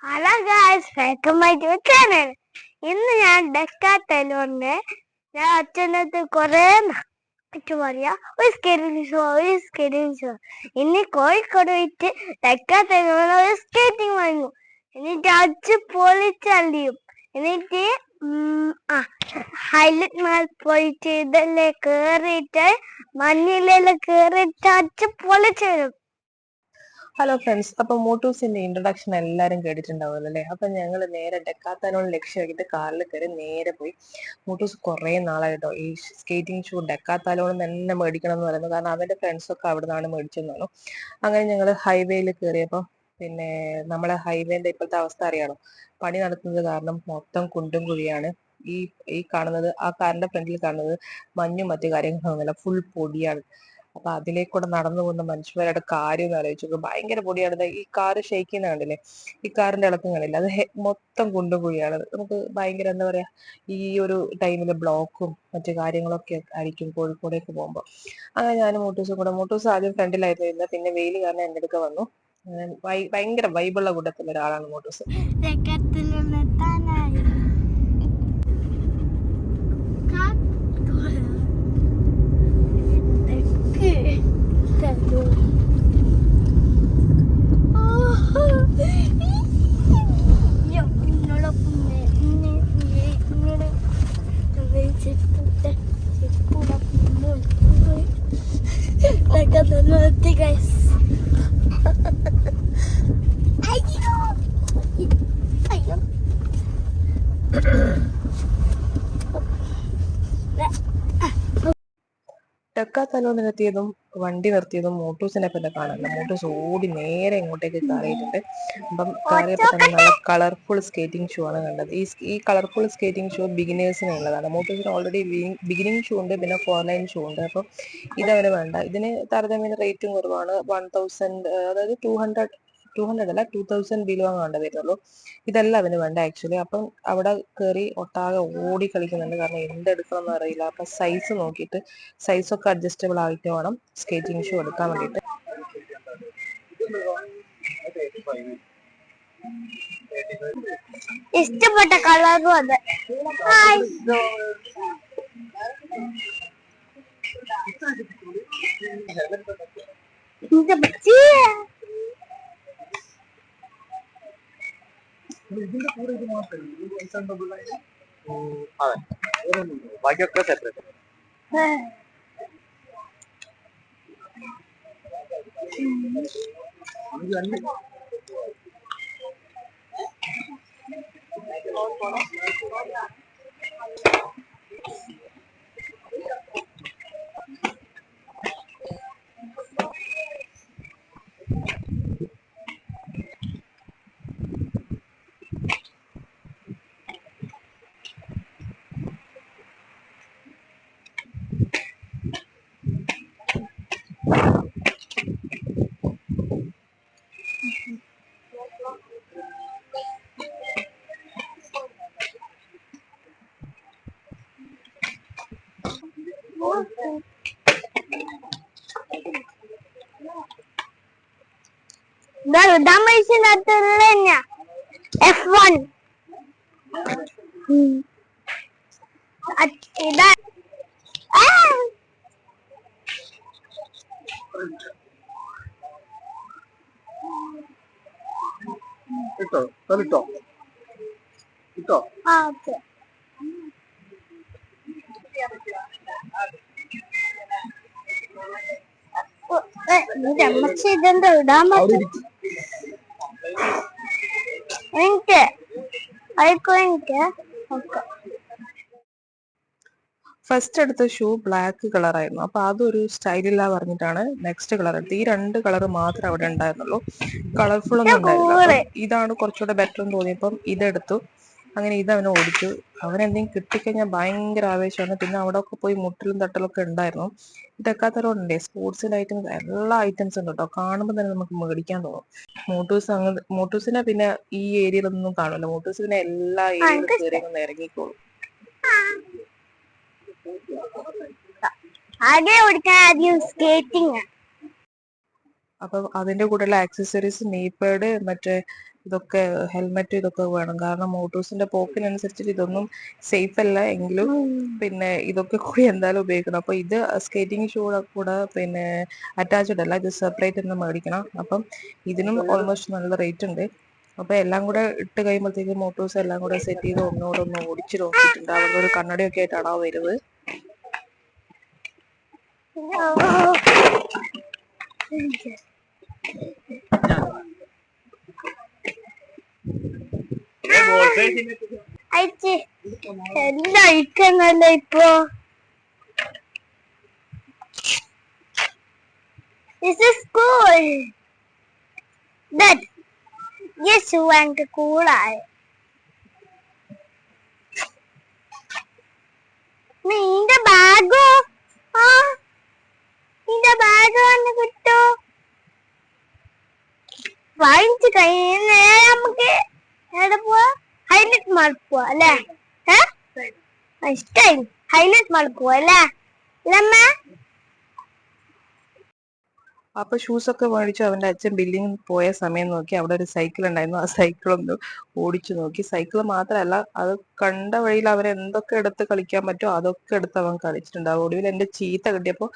Hello guys, welcome back to channel. ഇന്ന് ഞാൻ ഡെക്കാത്തലോണ്ട് ഞാൻ അച്ഛനടുത്ത് കുറേ പറയാ ഒരു സ്കേറ്റിംഗ് ഷോ ഇനി കോഴിക്കോട് പോയിട്ട് ഡെക്കാത്തലോണ്ട് ഒരു സ്കേറ്റിംഗ് വാങ്ങും. എന്നിട്ട് അച്ഛൻ പൊളിച്ചളിയും. എന്നിട്ട് ഹൈലൈറ്റ് മാൾ പോയിട്ട് ഇതെല്ലാം കേറിയിട്ട് മഞ്ഞിലെല്ലാം കേറിയിട്ട് അച്ഛൻ പൊളിച്ചു വരും. ഹലോ ഫ്രണ്ട്സ്, അപ്പൊ മോട്ടൂസിന്റെ ഇൻട്രൊഡക്ഷൻ എല്ലാരും കേട്ടിട്ടുണ്ടാവുമല്ലോ അല്ലെ. അപ്പൊ ഞങ്ങൾ നേരെ ഡെക്കാത്തലോൺ ലക്ഷ്യമാക്കിയിട്ട് കാറിൽ കയറി നേരെ പോയി. മോട്ടൂസ് കുറെ നാളായിട്ടോ ഈ സ്കേറ്റിംഗ് ഷൂ ഡെക്കാത്തലോൺ തന്നെ മേടിക്കണം എന്ന് പറയുന്നത്. കാരണം അവന്റെ ഫ്രണ്ട്സ് ഒക്കെ അവിടെ നിന്നാണ് മേടിച്ചെന്ന് പറഞ്ഞു. അങ്ങനെ ഞങ്ങൾ ഹൈവേയിൽ കയറിയപ്പോ പിന്നെ നമ്മളെ ഹൈവേന്റെ ഇപ്പോഴത്തെ അവസ്ഥ അറിയാലോ. പണി നടത്തുന്നത് കാരണം മൊത്തം കുണ്ടും കുഴിയാണ്. ഈ ഈ കാണുന്നത്, ആ കാറിന്റെ ഫ്രണ്ടിൽ കാണുന്നത് മഞ്ഞും മറ്റു കാര്യങ്ങളൊന്നുമല്ല, ഫുൾ പൊടിയാണ്. അപ്പൊ അതിലേക്കൂടെ നടന്നു പോകുന്ന മനുഷ്യന്മാരുടെ കാര്യം ഒന്ന് ആലോചിച്ചു. ഭയങ്കര പൊടിയാണ്. ഈ കാറ് ഷെയ്ക്ക് ചെയ്യുന്ന കണ്ടില്ലേ, ഈ കാറിന്റെ ഇളക്കം കണ്ടില്ല, അത് മൊത്തം കുണ്ടും കുഴിയാണ്. നമുക്ക് ഭയങ്കര എന്താ പറയാ, ഈ ഒരു ടൈമില് ബ്ലോക്കും മറ്റു കാര്യങ്ങളൊക്കെ ആയിരിക്കും കോഴിക്കോടേക്ക് പോകുമ്പോൾ. അങ്ങനെ ഞാനും മോട്ടൂസ് ആദ്യം ഫ്രണ്ടിലായിരുന്നു ഇരുന്നത്. പിന്നെ വെയിൽ കാരണം എൻ്റെ അടുക്ക വന്നു. ഭയങ്കര വൈബുള്ള കൂട്ടത്തിൽ ഒരാളാണ് മോട്ടൂസ്. guys. ഡെക്കാത്തലോണിലെത്തിയതും വണ്ടി നിർത്തിയതും മോട്ടൂസിനെ പിന്നെ കാണാനില്ല. മോട്ടൂസ് ഓടി നേരെ ഇങ്ങോട്ടേക്ക് കയറിയിട്ടുണ്ട്. അപ്പം കയറിയപ്പോൾ തന്നെ നല്ല കളർഫുൾ സ്കേറ്റിംഗ് ഷൂ ആണ് കണ്ടത്. ഈ കളർഫുൾ സ്കേറ്റിംഗ് ഷൂ ബിഗിനേഴ്സിനുള്ളതാണ്. മോട്ടൂസിന് ഓൾറെഡി ബിഗിനിങ് ഷൂ ഉണ്ട്, പിന്നെ 4-line ഷൂ ഉണ്ട്. അപ്പം ഇതവന് വേണ്ട. ഇതിന് താരതമ്യേന റേറ്റും കുറവാണ്. 1000, അതായത് 200 അല്ല, 2000 ബിലോ അങ്ങാണ്ട് വരുന്നുള്ളൂ. ഇതെല്ലാം അവന് വേണ്ട ആക്ച്വലി. അപ്പം അവിടെ കയറി ഒട്ടാകെ ഓടി കളിക്കുന്നുണ്ട്. കാരണം എന്തെടുക്കണം എന്ന് അറിയില്ല. അപ്പൊ സൈസ് നോക്കിയിട്ട്, സൈസൊക്കെ അഡ്ജസ്റ്റബിൾ ആയിട്ട് വേണം സ്കേറ്റിംഗ് ഷൂ എടുക്കാൻ വേണ്ടിയിട്ട്. ഇഷ്ടപ്പെട്ട കളറും അതെ. ഇതിന്റെ കൂടെ ഇത് മാത്രമേ അതെ, ബാക്കിയൊക്കെ സെപ്പറേറ്റ്. Damaisinatullenya F1 ida ഇട്ടോ ഇട്ടോ ഇട്ടോ ഓക്കെ. അമ്മച്ചി ഇതെന്താ ഇടാൻ പറ്റും? എനിക്ക് ഓക്കെ. ഫസ്റ്റ് എടുത്ത ഷൂ ബ്ലാക്ക് കളർ ആയിരുന്നു. അപ്പൊ അതൊരു സ്റ്റൈലില്ല പറഞ്ഞിട്ടാണ് നെക്സ്റ്റ് കളർ എടുത്തത്. ഈ 2 കളർ മാത്രമേ അവിടെ ഉണ്ടായിരുന്നുള്ളൂ, കളർഫുൾ ഒന്നും ഉണ്ടായിരുന്നില്ല. അപ്പം ഇതാണ് കുറച്ചുകൂടെ ബെറ്റർ എന്ന് തോന്നിയപ്പം ഇതെടുത്തു. അങ്ങനെ ഇതവനെ ഓടിച്ചു. അവനെന്തെങ്കിലും കിട്ടിക്കഴിഞ്ഞാൽ ഭയങ്കര ആവേശമാണ്. പിന്നെ അവിടെ ഒക്കെ പോയി മുട്ടലും തട്ടലും ഒക്കെ ഉണ്ടായിരുന്നു. ഡെക്കാത്തലോണിന്റെ സ്പോർട്സിന്റെ ഐറ്റംസ്, എല്ലാ ഐറ്റംസും ഉണ്ട് കേട്ടോ. കാണുമ്പോൾ തന്നെ നമുക്ക് മേടിക്കാൻ തോന്നും. മോട്ടൂസിനെ പിന്നെ ഈ ഏരിയയിലൊന്നും കാണുമല്ലോ. മോട്ടൂസ് പിന്നെ എല്ലാ ഏരിയയിലും കയറി ഒന്ന് ഇറങ്ങിക്കോളും. അപ്പം അതിന്റെ കൂടെയുള്ള ആക്സസറീസ്, നീ പാഡ്, മറ്റേ ഇതൊക്കെ ഹെൽമെറ്റ് ഇതൊക്കെ വേണം. കാരണം മോട്ടോഴ്സിന്റെ പോക്കിനനുസരിച്ചിട്ട് ഇതൊന്നും സേഫ് അല്ല എങ്കിലും പിന്നെ ഇതൊക്കെ കൂടി എന്തായാലും ഉപയോഗിക്കണം. അപ്പൊ ഇത് സ്കേറ്റിംഗ് ഷൂ കൂടെ പിന്നെ അറ്റാച്ച്ഡ് അല്ല, ഇത് സെപ്പറേറ്റ് തന്നെ മേടിക്കണം. അപ്പം ഇതിനും ഓൾമോസ്റ്റ് നല്ല റേറ്റ് ഉണ്ട്. അപ്പൊ എല്ലാം കൂടെ ഇട്ട് കഴിയുമ്പോഴത്തേക്ക് മോട്ടോഴ്സ് എല്ലാം കൂടെ സെറ്റ് ചെയ്ത് ഒന്നുകൂടെ ഒന്ന് ഓടിച്ച് നോക്കിയിട്ടുണ്ട്. അവിടുന്ന് ഒരു കണ്ണടയൊക്കെ ആയിട്ടാണോ വരുന്നത്. എന്താ അയക്കുന്നല്ലോ ഇപ്പൊ? This is cool. Dad, yes, you want to cool eye. നിന്റെ ബാഗോ? ആ നിന്റെ ബാഗ് വന്ന് കിട്ടോ? വാങ്ങിച്ചു കഴിഞ്ഞ നമുക്ക് എവിടെ പോവാ? ഹൈലൈറ്റ് മാൾ പോവാ അല്ലേ? ഇഷ്ടായി ഹൈലൈറ്റ് മാൾ പോവാ അല്ലേ? അപ്പൊ ഷൂസ് ഒക്കെ മേടിച്ചു. അവന്റെ അച്ഛൻ ബില്ലിങ് പോയ സമയം നോക്കി അവിടെ ഒരു സൈക്കിൾ ഉണ്ടായിരുന്നു. ആ സൈക്കിൾ ഒന്ന് ഓടിച്ചു നോക്കി. സൈക്കിൾ മാത്രമല്ല, അത് കണ്ട വഴിയിൽ അവൻ എന്തൊക്കെ എടുത്ത് കളിക്കാൻ പറ്റുമോ അതൊക്കെ എടുത്ത് അവൻ കളിച്ചിട്ടുണ്ട്. ഒടുവിൽ എന്റെ ചീത്ത കിട്ടിയപ്പോൾ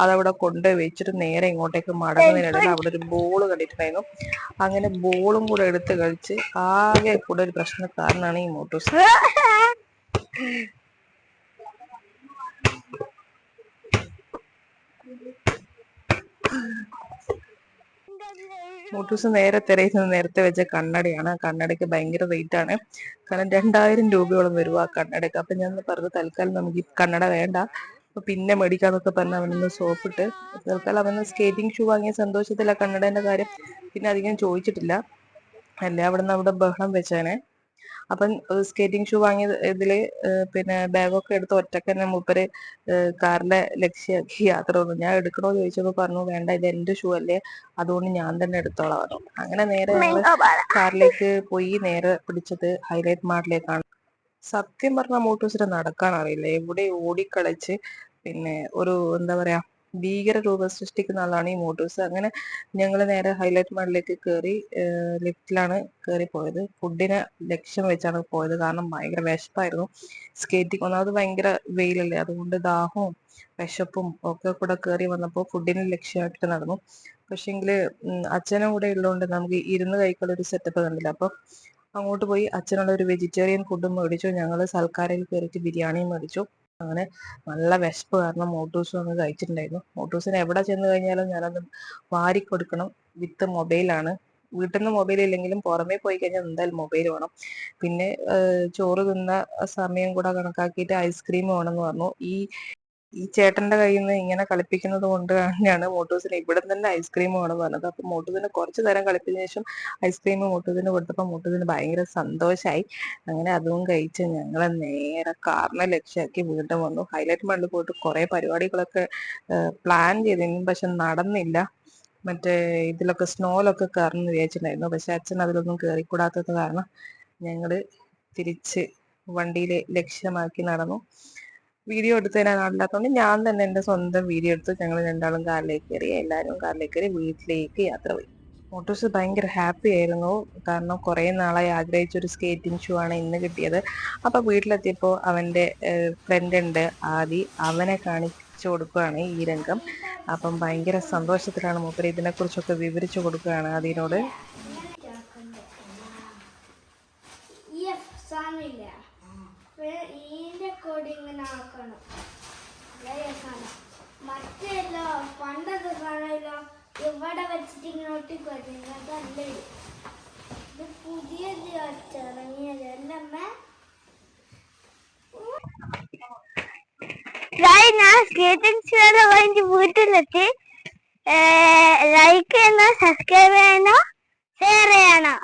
അതവിടെ കൊണ്ടുപോയി വെച്ചിട്ട് നേരെ ഇങ്ങോട്ടേക്ക് മടങ്ങുന്നതിനിടയിൽ അവിടെ ഒരു ബോൾ കണ്ടിട്ടുണ്ടായിരുന്നു. അങ്ങനെ ബോളും കൂടെ എടുത്ത് കളിച്ച് ആകെ കൂടെ ഒരു പ്രശ്നക്കാരനാണ് ഈ മോട്ടോഴ്സ്. മോട്ടൂസ് നേരെ തിരയുന്നത് നേരത്തെ വെച്ച കണ്ണടയാണ്. ആ കണ്ണടയ്ക്ക് ഭയങ്കര റേറ്റ് ആണ്. കാരണം 2000 രൂപയോളം വരും ആ കണ്ണടയ്ക്ക്. അപ്പൊ ഞാൻ പറഞ്ഞു തൽക്കാലം നമുക്ക് ഈ കണ്ണട വേണ്ട, അപ്പൊ പിന്നെ മേടിക്കാന്നൊക്കെ പറഞ്ഞ് അവനൊന്ന് സോപ്പിട്ട് തൽക്കാലം അവന് സ്കേറ്റിംഗ് ഷൂ വാങ്ങിയ സന്തോഷത്തില കണ്ണടേന്റെ കാര്യം പിന്നെ അധികം ചോദിച്ചിട്ടില്ല. അല്ലേ അവിടെ ബഹളം വെച്ചേനെ. അപ്പം സ്കേറ്റിംഗ് ഷൂ വാങ്ങിയ ഇതില് പിന്നെ ബാഗൊക്കെ എടുത്ത് ഒറ്റക്ക് തന്നെ മൂപ്പര് കാറിന്റെ ലക്ഷ്യമാക്കി യാത്ര വന്നു. ഞാൻ എടുക്കണോ ചോദിച്ചപ്പോ പറഞ്ഞു വേണ്ട, ഇത് എന്റെ ഷൂ അല്ലേ, അതുകൊണ്ട് ഞാൻ തന്നെ എടുത്തോളാം പറഞ്ഞു. അങ്ങനെ നേരെ ഞങ്ങള് കാറിലേക്ക് പോയി. നേരെ പിടിച്ചത് ഹൈലൈറ്റ് മാർട്ടിലേക്കാണ്. സത്യം പറഞ്ഞ മോട്ടോഴ്സിന് നടക്കാൻ അറിയില്ല. എവിടെ ഓടിക്കളിച്ച് പിന്നെ ഒരു എന്താ പറയാ ഭീകര രൂപം സൃഷ്ടിക്കുന്ന ആളാണ് ഈ മോട്ടോഴ്സ്. അങ്ങനെ ഞങ്ങൾ നേരെ ഹൈലൈറ്റ് മാളിലേക്ക് കയറി. ലിഫ്റ്റിലാണ് കയറി പോയത്. ഫുഡിനെ ലക്ഷ്യം വെച്ചാണ് പോയത്. കാരണം ഭയങ്കര വിശപ്പായിരുന്നു. സ്കേറ്റിംഗ് ഒന്നാമത് ഭയങ്കര വെയിലല്ലേ, അതുകൊണ്ട് ദാഹവും വിശപ്പും ഒക്കെ കൂടെ കയറി വന്നപ്പോൾ ഫുഡിന് ലക്ഷ്യമായിട്ട് നടന്നു. പക്ഷെങ്കില് അച്ഛനും കൂടെ ഉള്ളതുകൊണ്ട് നമുക്ക് ഇരുന്ന് കഴിക്കാനുള്ള ഒരു സെറ്റപ്പ് കണ്ടില്ല. അപ്പൊ അങ്ങോട്ട് പോയി അച്ഛനുള്ള ഒരു വെജിറ്റേറിയൻ ഫുഡും മേടിച്ചു. ഞങ്ങൾ സൽക്കാരയിൽ കയറിയിട്ട് ബിരിയാണിയും മേടിച്ചു. അങ്ങനെ നല്ല വിശപ്പ് കാരണം മോട്ടൂസും ഒന്ന് കഴിച്ചിട്ടുണ്ടായിരുന്നു. മോട്ടൂസിന് എവിടെ ചെന്ന് കഴിഞ്ഞാലും ഞാനത് വാരി കൊടുക്കണം. വിത്ത് മൊബൈലാണ്. വീട്ടിൽ നിന്ന് മൊബൈൽ ഇല്ലെങ്കിലും പുറമേ പോയി കഴിഞ്ഞാൽ എന്തായാലും മൊബൈൽ വേണം. പിന്നെ ചോറ് തിന്ന സമയം കൂടെ കണക്കാക്കിയിട്ട് ഐസ്ക്രീം വേണമെന്ന് പറഞ്ഞു. ഈ ചേട്ടന്റെ കയ്യിൽ നിന്ന് ഇങ്ങനെ കളിപ്പിക്കുന്നത് കൊണ്ട് തന്നെയാണ് മോട്ടൂസിന് ഇവിടെ തന്നെ ഐസ്ക്രീം വേണമെന്ന് പറഞ്ഞത്. അപ്പൊ മോട്ടൂസിന് കുറച്ചു നേരം കളിപ്പിച്ചതിന് ശേഷം ഐസ്ക്രീം മോട്ടൂസിന് കൊടുത്തപ്പോൾ മോട്ടൂസിന് ഭയങ്കര സന്തോഷമായി. അങ്ങനെ അതും കഴിച്ച് ഞങ്ങളെ നേരെ കാറിനെ ലക്ഷ്യമാക്കി വീണ്ടും വന്നു. ഹൈലൈറ്റ് മാളിൽ പോയിട്ട് കുറെ പരിപാടികളൊക്കെ പ്ലാൻ ചെയ്തിരുന്നു, പക്ഷെ നടന്നില്ല. മറ്റേ ഇതിലൊക്കെ സ്നോയിലൊക്കെ കയറണമെന്ന് വിചാരിച്ചിട്ടുണ്ടായിരുന്നു. പക്ഷെ അച്ഛൻ അതിലൊന്നും കയറിക്കൂടാത്തത് കാരണം ഞങ്ങള് തിരിച്ച് വണ്ടിയിലെ ലക്ഷ്യമാക്കി നടന്നു. വീഡിയോ എടുത്ത് തരാൻ ആളില്ലാത്തതുകൊണ്ട് ഞാൻ തന്നെ എൻ്റെ സ്വന്തം വീഡിയോ എടുത്ത് ഞങ്ങൾ രണ്ടാളും കാറിലേക്ക് കയറി. എല്ലാവരും കാറിലേക്ക് കയറി വീട്ടിലേക്ക് യാത്ര പോയി. മോട്ടോഴ്സ് ഭയങ്കര ഹാപ്പി ആയിരുന്നു. കാരണം കുറെ നാളായി ആഗ്രഹിച്ചൊരു സ്കേറ്റിംഗ് ഷൂ ആണ് ഇന്ന് കിട്ടിയത്. അപ്പൊ വീട്ടിലെത്തിയപ്പോൾ അവന്റെ ഫ്രണ്ട് ഉണ്ട് ആദി, അവനെ കാണിച്ചു കൊടുക്കുകയാണ് ഈ രംഗം. അപ്പം ഭയങ്കര സന്തോഷത്തിലാണ് മൂപ്പര്. ഇതിനെ കുറിച്ചൊക്കെ വിവരിച്ചു കൊടുക്കുകയാണ് ആദിനോട്. മറ്റേല്ലോ പണ്ടൊക്കെ കാണല്ലോ ഇവിടെ വെച്ചിട്ട് ഇങ്ങോട്ട് അതല്ലേ ഇത് പുതിയത് ഇറങ്ങിയതല്ലേ. ഞാൻ സ്കേറ്റിംഗ് ഷൂ വാങ്ങി വീട്ടിലെത്തി. ലൈക്ക് ചെയ്യണോ, സബ്സ്ക്രൈബ് ചെയ്യണോ, ഷെയർ ചെയ്യണോ?